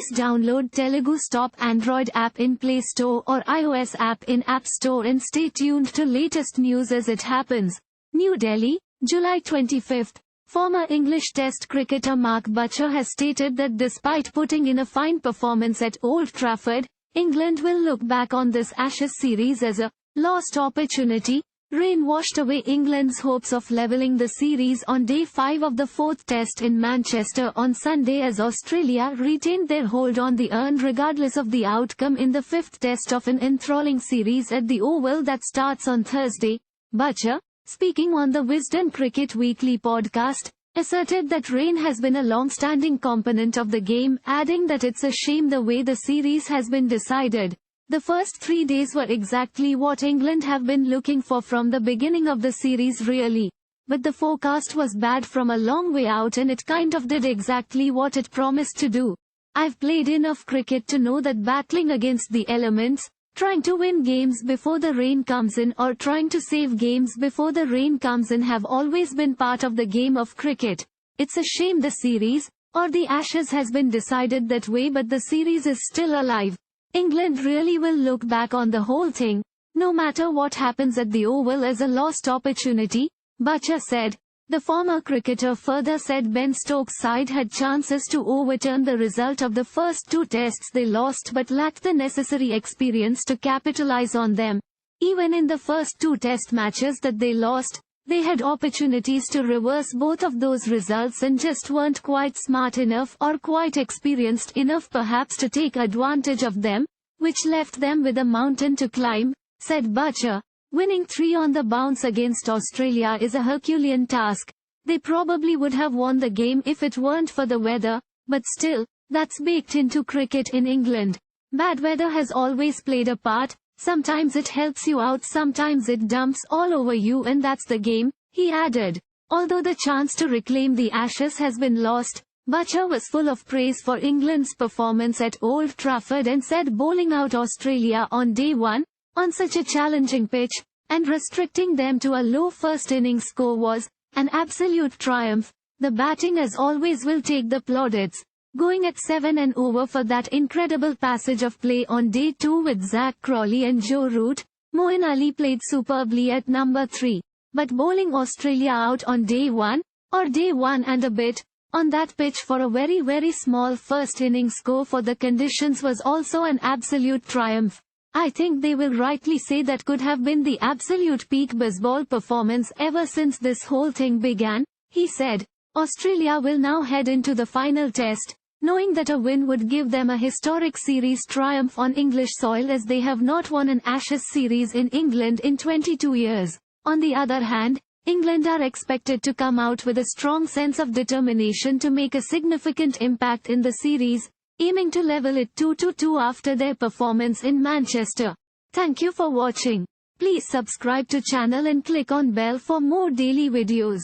Please download Telugu's top Android app in Play Store or iOS app in App Store and stay tuned to latest news as it happens. New Delhi, July 25. Former English Test cricketer Mark Butcher has stated that despite putting in a fine performance at Old Trafford, England will look back on this Ashes series as a lost opportunity. Rain washed away England's hopes of levelling the series on day 5 of the 4th Test in Manchester on Sunday as Australia retained their hold on the urn regardless of the outcome in the 5th Test of an enthralling series at the Oval that starts on Thursday. Butcher, speaking on the Wisden Cricket Weekly podcast, asserted that rain has been a long-standing component of the game, adding that it's a shame the way the series has been decided. The first 3 days were exactly what England have been looking for from the beginning of the series really. But the forecast was bad from a long way out and it kind of did exactly what it promised to do. I've played enough cricket to know that battling against the elements, trying to win games before the rain comes in or trying to save games before the rain comes in have always been part of the game of cricket. It's a shame the series, or the Ashes has been decided that way, but the series is still alive. England really will look back on the whole thing, no matter what happens at the Oval, as a lost opportunity, Butcher said. The former cricketer further said Ben Stokes' side had chances to overturn the result of the first 2 tests they lost but lacked the necessary experience to capitalize on them. Even in the first 2 test matches that they lost, they had opportunities to reverse both of those results and just weren't quite smart enough or quite experienced enough perhaps to take advantage of them, which left them with a mountain to climb, said Butcher. Winning 3 on the bounce against Australia is a Herculean task. They probably would have won the game if it weren't for the weather, but still, that's baked into cricket in England. Bad weather has always played a part. Sometimes it helps you out, sometimes it dumps all over you, and that's the game, he added. Although the chance to reclaim the Ashes has been lost, Butcher was full of praise for England's performance at Old Trafford and said bowling out Australia on day 1, on such a challenging pitch, and restricting them to a low first innings score was an absolute triumph. The batting as always will take the plaudits. Going at 7 and over for that incredible passage of play on day 2 with Zach Crawley and Joe Root, Moeen Ali played superbly at number 3. But bowling Australia out on day 1, or day 1 and a bit, on that pitch for a very small first innings score for the conditions was also an absolute triumph. I think they will rightly say that could have been the absolute peak baseball performance ever since this whole thing began, he said. Australia will now head into the final test, knowing that a win would give them a historic series triumph on English soil as they have not won an Ashes series in England in 22 years. On the other hand, England are expected to come out with a strong sense of determination to make a significant impact in the series, aiming to level it 2-2 after their performance in Manchester. Thank you for watching. Please subscribe to channel and click on bell for more daily videos.